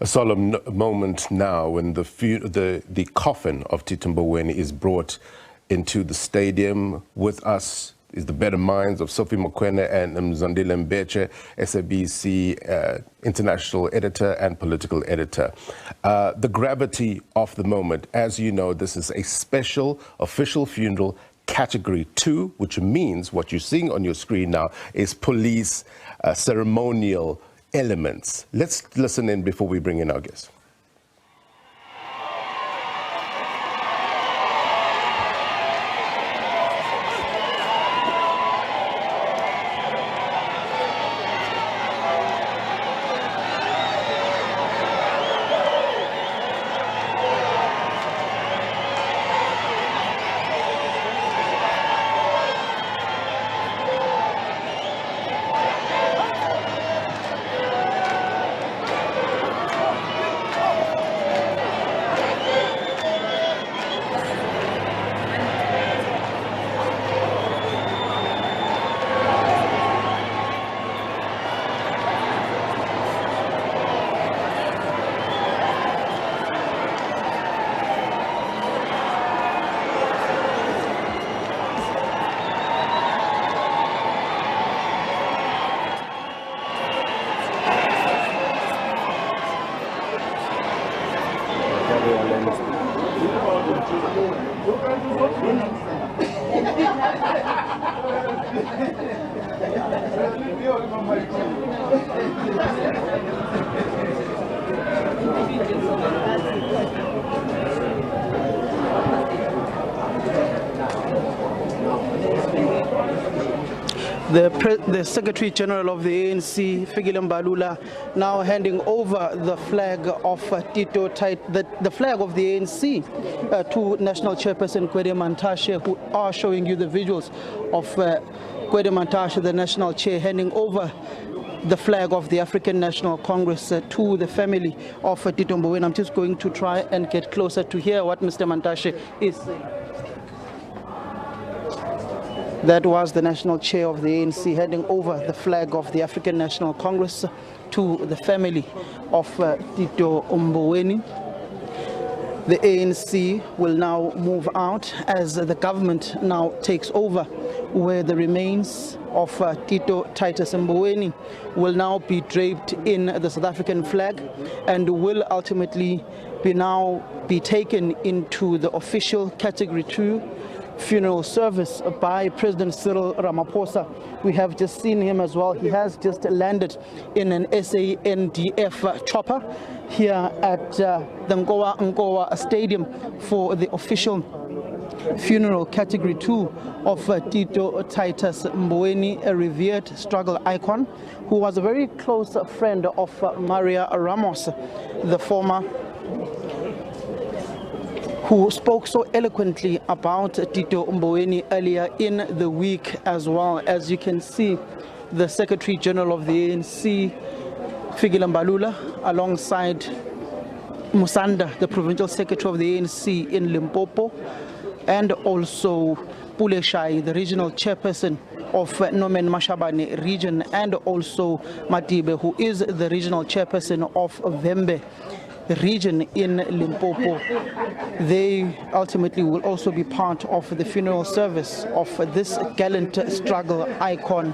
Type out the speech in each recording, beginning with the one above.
A solemn moment now when the coffin of Tito Mboweni is brought into the stadium. With us is the better minds of Sophie Mokoena and Mzandile Mbeche, SABC international editor and political editor. The gravity of the moment, as you know, this is a special official funeral, Category 2, which means what you're seeing on your screen now is police ceremonial elements. Let's listen in before we bring in our guest. The Secretary General of the ANC, Fikile Mbalula, now handing over the flag of Tito, the flag of the ANC to National Chairperson Gwede Mantashe, who are showing you the visuals of Gwede Mantashe, the National Chair, handing over the flag of the African National Congress to the family of Tito Mboweni. I'm just going to try and get closer to hear what Mr. Mantashe is saying. That was the National Chair of the ANC handing over the flag of the African National Congress to the family of Tito Mboweni. The ANC will now move out as the government now takes over, where the remains of Tito Titus Mboweni will now be draped in the South African flag and will ultimately be taken into the official Category 2 funeral service by President Cyril Ramaphosa. We have just seen him as well. He has just landed in an SANDF chopper here at the Nkowa Stadium for the official funeral Category 2 of Tito Titus Mboweni, a revered struggle icon who was a very close friend of Maria Ramos, the former, who spoke so eloquently about Tito Mboweni earlier in the week as well. As you can see, the Secretary General of the ANC, Fikile Mbalula, alongside Musanda, the Provincial Secretary of the ANC in Limpopo, and also Puleshai, the Regional Chairperson of Nomen Mashabane region, and also Matibe, who is the Regional Chairperson of Vembe region in Limpopo. They ultimately will also be part of the funeral service of this gallant struggle icon,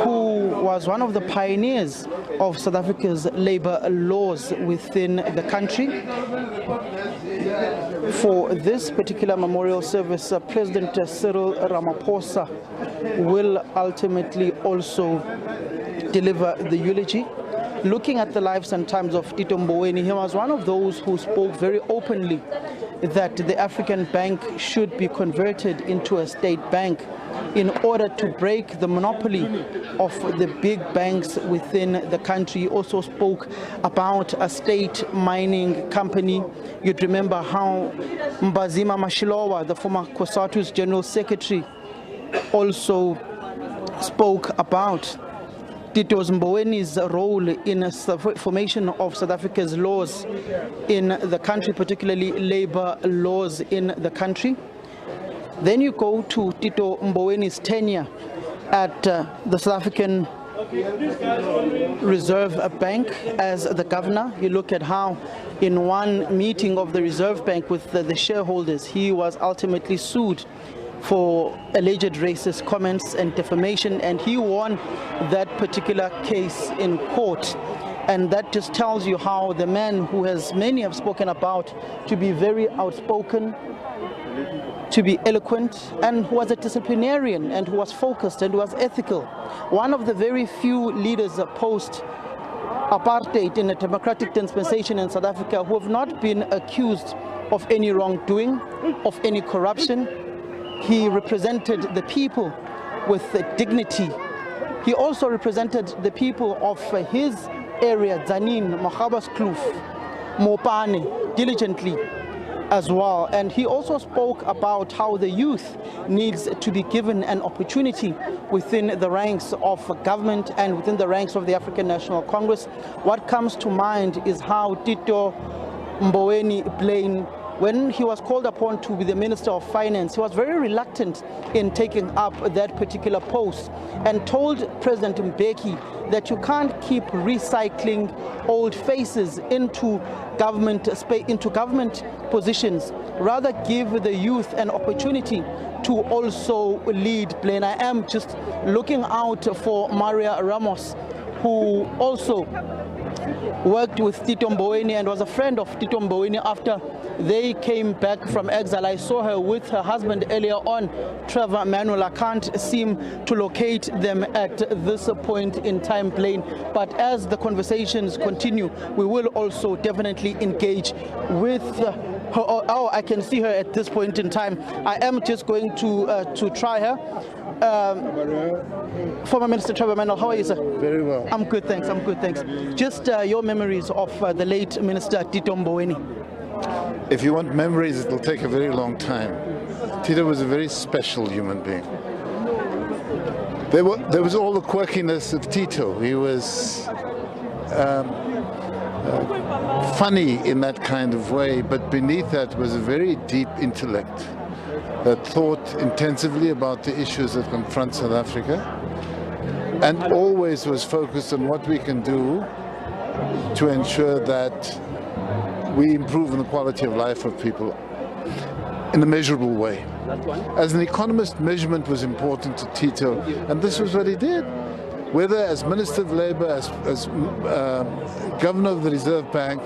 who was one of the pioneers of South Africa's labor laws within the country. For this particular memorial service, President Cyril Ramaphosa will ultimately also deliver the eulogy. Looking at the lives and times of Tito Mboweni, he was one of those who spoke very openly that the African Bank should be converted into a state bank in order to break the monopoly of the big banks within the country. He also spoke about a state mining company. You'd remember how Mbazima Mashilowa, the former COSATU's General Secretary, also spoke about Tito Mboweni's role in the formation of South Africa's laws in the country, particularly labor laws in the country. Then you go to Tito Mboweni's tenure at the South African Reserve Bank as the governor. You look at how in one meeting of the Reserve Bank with the shareholders, he was ultimately sued for alleged racist comments and defamation, and he won that particular case in court. And that just tells you how the man who many have spoken about to be very outspoken, to be eloquent, and who was a disciplinarian and who was focused and who was ethical. One of the very few leaders post-apartheid in a democratic dispensation in South Africa who have not been accused of any wrongdoing, of any corruption. He represented the people with dignity. He also represented the people of his area, Tzaneen, Makgabaskloof, Mopane, diligently as well. And he also spoke about how the youth needs to be given an opportunity within the ranks of government and within the ranks of the African National Congress. What comes to mind is how Tito Mboweni Blaine, when he was called upon to be the Minister of Finance, he was very reluctant in taking up that particular post and told President Mbeki that you can't keep recycling old faces into government positions. Rather give the youth an opportunity to also lead. Blaine, I am just looking out for Maria Ramos, who also worked with Tito Mboweni and was a friend of Tito Mboweni after they came back from exile. I saw her with her husband earlier on, Trevor Manuel. I can't seem to locate them at this point in time, Blaine. But as the conversations continue, we will also definitely engage with her. Oh, I can see her at this point in time. I am just going to try her. Former Minister Trevor Manuel, how are you, sir? Very well. I'm good, thanks. I'm good, thanks. Just your memories of the late Minister Tito Mboweni. If you want memories, it'll take a very long time. Tito was a very special human being. There was all the quirkiness of Tito. He was funny in that kind of way, but beneath that was a very deep intellect that thought intensively about the issues that confront South Africa and always was focused on what we can do to ensure that we improve on the quality of life of people in a measurable way. As an economist, measurement was important to Tito, and this was what he did. Whether as Minister of Labour, as Governor of the Reserve Bank,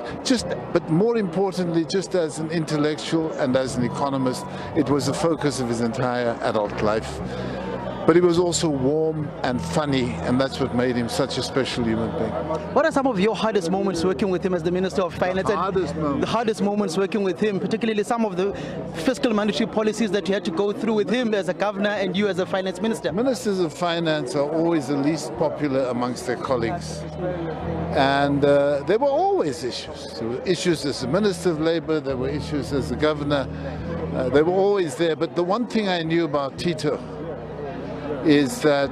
but more importantly, just as an intellectual and as an economist, it was the focus of his entire adult life. But he was also warm and funny, and that's what made him such a special human being. What are some of your hardest moments working with him as the Minister of Finance? The hardest moments working with him, particularly some of the fiscal monetary policies that you had to go through with him as a governor and you as a finance minister? Ministers of finance are always the least popular amongst their colleagues. And there were always issues. There were issues as the Minister of Labour, there were issues as the governor. They were always there. But the one thing I knew about Tito is that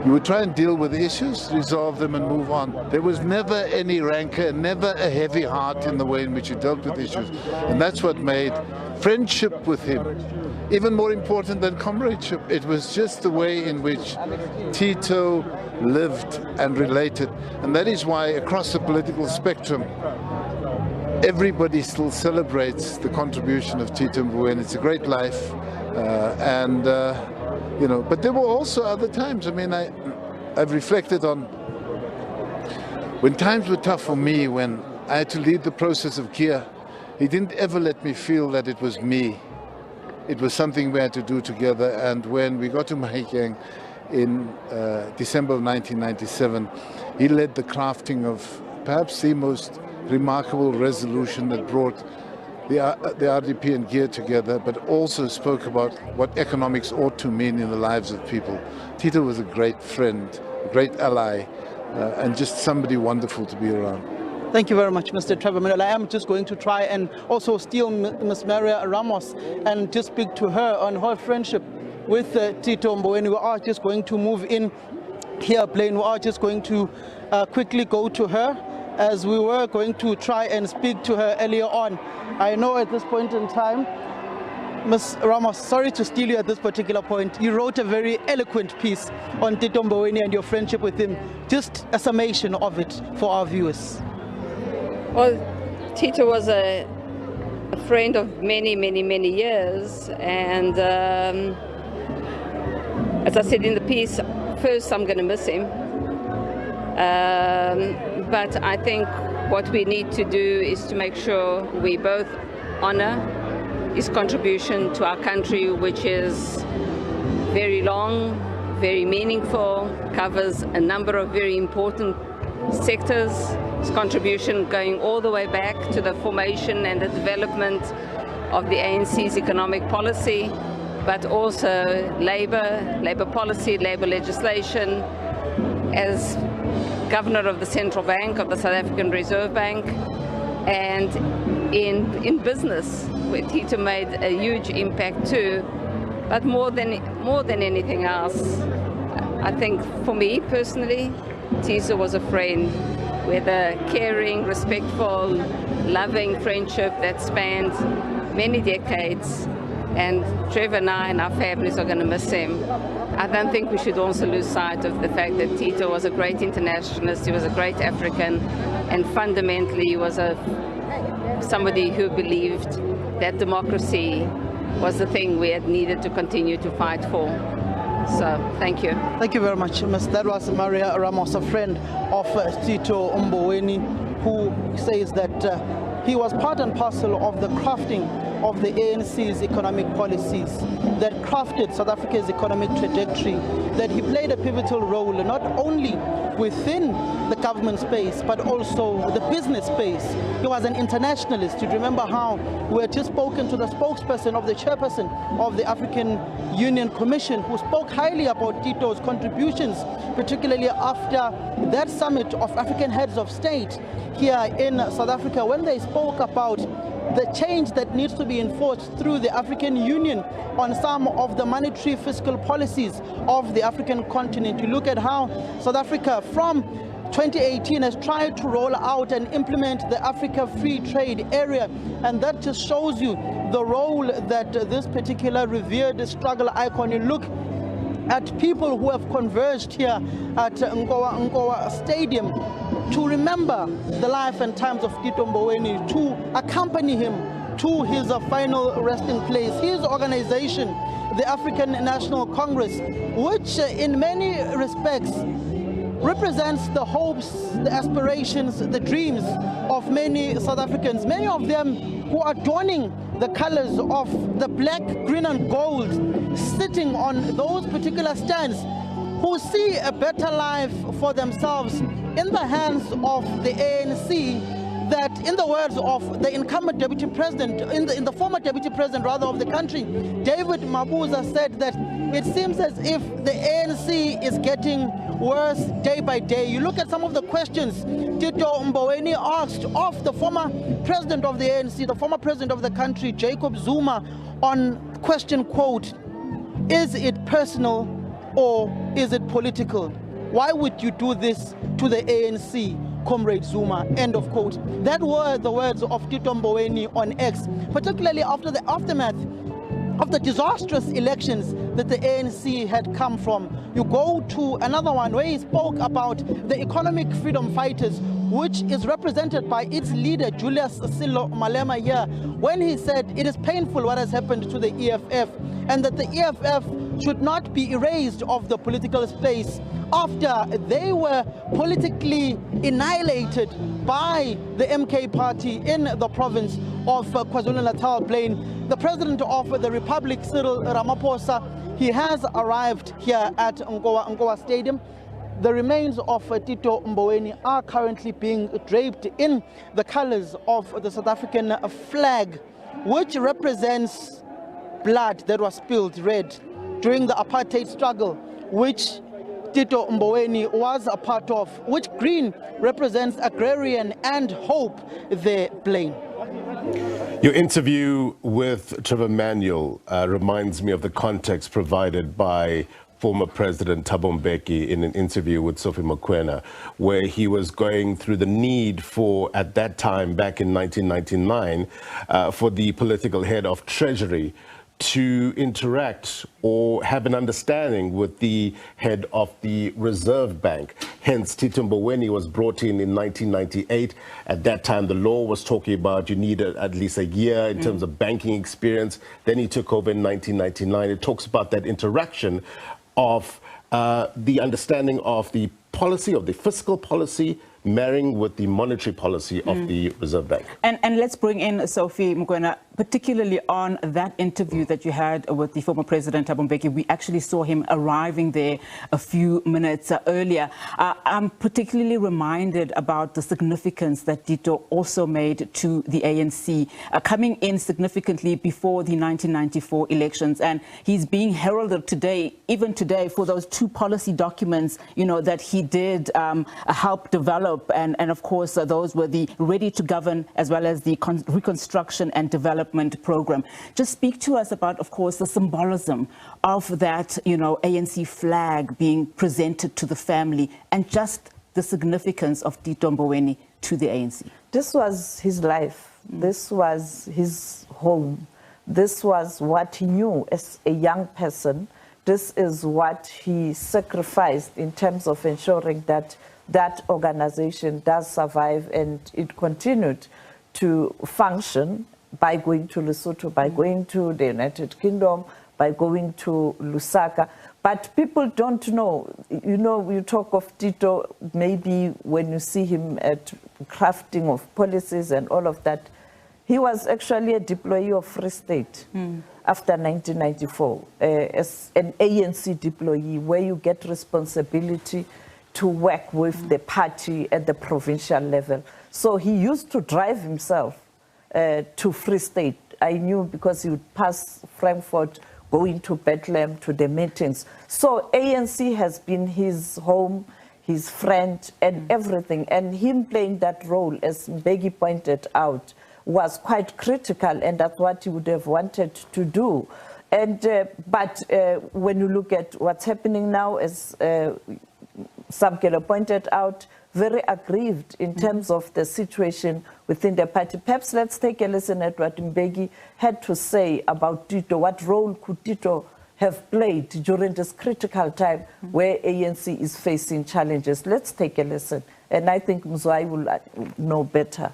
you would try and deal with the issues, resolve them and move on. There was never any rancor, never a heavy heart in the way in which you dealt with issues. And that's what made friendship with him even more important than comradeship. It was just the way in which Tito lived and related. And that is why across the political spectrum, everybody still celebrates the contribution of Tito Mboweni. It's a great life. You know, but there were also other times. I mean, I've reflected on when times were tough for me, when I had to lead the process of Kia. He didn't ever let me feel that it was me. It was something we had to do together. And when we got to Mahikeng in December of 1997, he led the crafting of perhaps the most remarkable resolution that brought the RDP and GEAR together, but also spoke about what economics ought to mean in the lives of people. Tito was a great friend, a great ally, and just somebody wonderful to be around. Thank you very much, Mr. Trevor Manuel. I am just going to try and also steal Ms. Maria Ramos and just speak to her on her friendship with Tito Mboweni. We are just going to move in here, Blaine. We are just going to quickly go to her, as we were going to try and speak to her earlier on. I know at this point in time Ms. Ramos, sorry to steal you at this particular point. You wrote a very eloquent piece on Tito Mboweni and your friendship with him. Just a summation of it for our viewers. Well, Tito was a friend of many, many, many years. And as I said in the piece, first I'm going to miss him. But I think what we need to do is to make sure we both honor his contribution to our country, which is very long, very meaningful, covers a number of very important sectors. His contribution going all the way back to the formation and the development of the ANC's economic policy, but also labor policy, labor legislation, as governor of the Central Bank, of the South African Reserve Bank, and in business, where Tito made a huge impact too. But more than anything else, I think for me personally, Tito was a friend with a caring, respectful, loving friendship that spanned many decades. And Trevor and I and our families are going to miss him. I don't think we should also lose sight of the fact that Tito was a great internationalist, he was a great African, and fundamentally he was somebody who believed that democracy was the thing we had needed to continue to fight for. So, thank you. Thank you very much, Ms. That was Maria Ramos, a friend of Tito Mboweni, who says that he was part and parcel of the crafting of the ANC's economic policies that crafted South Africa's economic trajectory, that he played a pivotal role not only within the government space but also the business space. He was an internationalist. You remember how we had just spoken to the spokesperson of the chairperson of the African Union Commission, who spoke highly about Tito's contributions, particularly after that summit of African heads of state here in South Africa, when they spoke about the change that needs to be enforced through the African Union on some of the monetary fiscal policies of the African continent. You look at how South Africa from 2018 has tried to roll out and implement the Africa Free Trade Area, and that just shows you the role that this particular revered struggle icon. You look at people who have converged here at Nkowa Stadium to remember the life and times of Tito Mboweni, to accompany him to his final resting place. His organization, the African National Congress, which in many respects represents the hopes, the aspirations, the dreams of many South Africans, many of them who are donning the colors of the black, green and gold, sitting on those particular stands, who see a better life for themselves in the hands of the ANC, that, in the words of the incumbent deputy president, in the former deputy president rather of the country, David Mabuza, said that it seems as if the ANC is getting worse day by day. You look at some of the questions Tito Mboweni asked of the former president of the ANC, the former president of the country, Jacob Zuma, on question, quote, "Is it personal or is it political? Why would you do this to the ANC, Comrade Zuma?" End of quote. That were the words of Tito Mboweni on X, particularly after the aftermath of the disastrous elections that the ANC had come from. You go to another one where he spoke about the economic freedom fighters, which is represented by its leader, Julius Silo Malema here, when he said it is painful what has happened to the EFF, and that the EFF should not be erased of the political space after they were politically annihilated by the MK party in the province of KwaZulu-Natal Plain. The president of the Republic, Cyril Ramaphosa, he has arrived here at Nkowa Stadium. The remains of Tito Mboweni are currently being draped in the colors of the South African flag, which represents blood that was spilled red during the apartheid struggle, which Tito Mboweni was a part of, which green represents agrarian and hope there, Blaine. Your interview with Trevor Manuel reminds me of the context provided by former President Thabo Mbeki in an interview with Sophie Mokoena, where he was going through the need for, at that time, back in 1999, for the political head of Treasury to interact or have an understanding with the head of the Reserve Bank. Hence, Tito Mboweni was brought in 1998. At that time, the law was talking about you needed at least a year in terms of banking experience. Then he took over in 1999. It talks about that interaction of the understanding of the policy, of the fiscal policy, marrying with the monetary policy of the Reserve Bank. And let's bring in Sophie Mokoena, particularly on that interview that you had with the former President Thabo Mbeki. We actually saw him arriving there a few minutes earlier. I'm particularly reminded about the significance that Tito also made to the ANC, coming in significantly before the 1994 elections. And he's being heralded today, even today, for those two policy documents, you know, that he did help develop. And of course, those were the Ready to Govern as well as the Reconstruction and Development Program. Just speak to us about, of course, the symbolism of that, you know, ANC flag being presented to the family and just the significance of Tito Mboweni to the ANC. This was his life. This was his home. This was what he knew as a young person. This is what he sacrificed in terms of ensuring that that organization does survive, and it continued to function by going to Lesotho, by going to the United Kingdom, by going to Lusaka. But people don't know. You know, you talk of Tito, maybe when you see him at crafting of policies and all of that, he was actually a deployee of Free State after 1994, as an ANC deployee, where you get responsibility to work with the party at the provincial level. So he used to drive himself to Free State. I knew because he would pass Frankfurt, going to Bethlehem, to the meetings. So ANC has been his home, his friend, and everything. And him playing that role, as Mbeki pointed out, was quite critical, and that's what he would have wanted to do. And but when you look at what's happening now, as Samkelo pointed out, very aggrieved in terms of the situation within the party. Perhaps let's take a listen at what Mbeki had to say about Tito. What role could Tito have played during this critical time where ANC is facing challenges? Let's take a listen. And I think Mzwai will know better.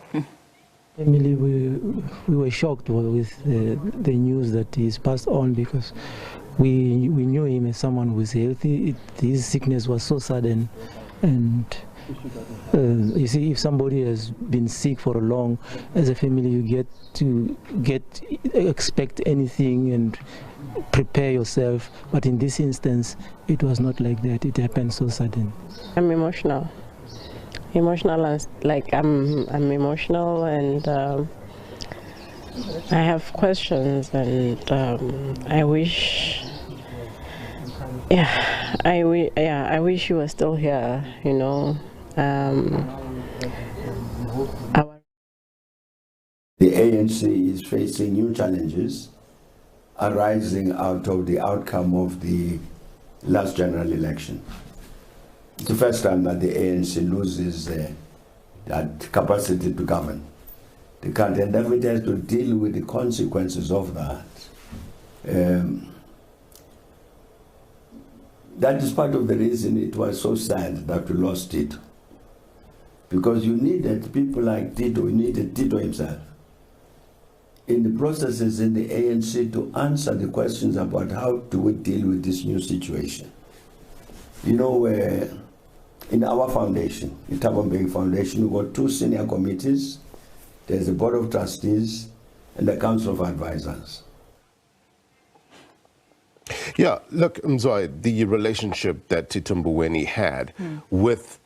Emily, we were shocked with the news that he's passed on, because we knew him as someone who was healthy. His sickness was so sudden, and you see, if somebody has been sick for a long, as a family, you expect anything and prepare yourself. But in this instance, it was not like that. It happened so sudden. I'm emotional, and like I'm emotional, and I have questions, and I wish. Yeah, I wish you were still here, you know. The ANC is facing new challenges arising out of the outcome of the last general election. It's the first time that the ANC loses that capacity to govern the country, and therefore it has to deal with the consequences of that. That is part of the reason it was so sad that we lost Tito. Because you needed people like Tito, you needed Tito himself in the processes in the ANC to answer the questions about how do we deal with this new situation. You know, in our foundation, the Thabo Mbeki Foundation, we've got two senior committees. There's a board of trustees and the council of advisors. Yeah, look, Mzwai, the relationship that Tito Mboweni had with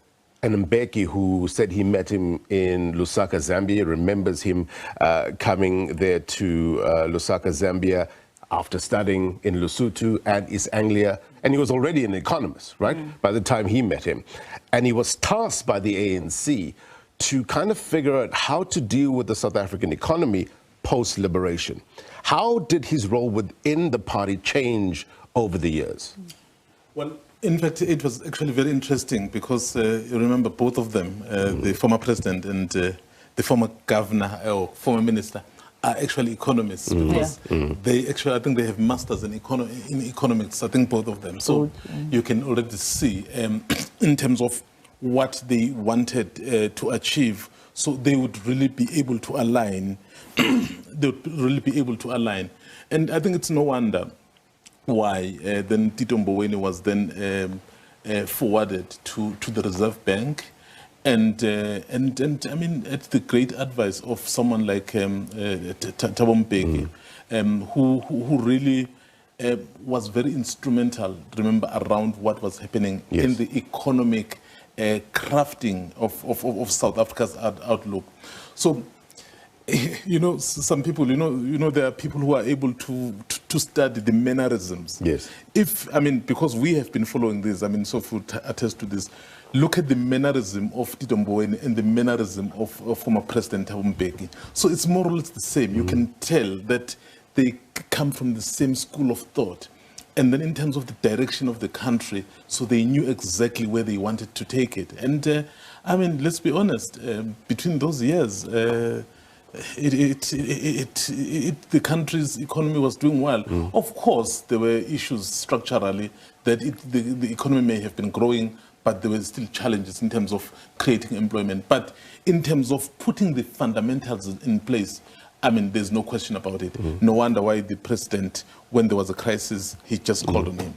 an Mbeki who said he met him in Lusaka, Zambia, remembers him coming there to Lusaka, Zambia after studying in Lesotho and East Anglia, and he was already an economist, right, by the time he met him. And he was tasked by the ANC to kind of figure out how to deal with the South African economy post-liberation. How did his role within the party change over the years? Well, in fact, it was actually very interesting because you remember both of them, the former president and the former governor or former minister, are actually economists because they actually, I think they have masters in economics, I think both of them. So you can already see in terms of what they wanted to achieve, so they would really be able to align. They would really be able to align. And I think it's no wonder why then Tito Mboweni was then forwarded to the Reserve Bank. And I mean, at the great advice of someone like Thabo Mbeki, who really was very instrumental, remember, around what was happening in the economic crafting of South Africa's outlook. So, you know, some people, you know, there are people who are able to study the mannerisms. Yes. I mean, because we have been following this, I mean, Sophie would attest to this. Look at the mannerism of Tito Mboweni and the mannerism of former President Thabo Mbeki. So it's more or less the same. You can tell that they come from the same school of thought. And then in terms of the direction of the country, so they knew exactly where they wanted to take it. And I mean, let's be honest, between those years, the country's economy was doing well. Of course, there were issues structurally that the economy may have been growing, but there were still challenges in terms of creating employment. But in terms of putting the fundamentals in place, I mean, there's no question about it. No wonder why the president, when there was a crisis, he just called on him.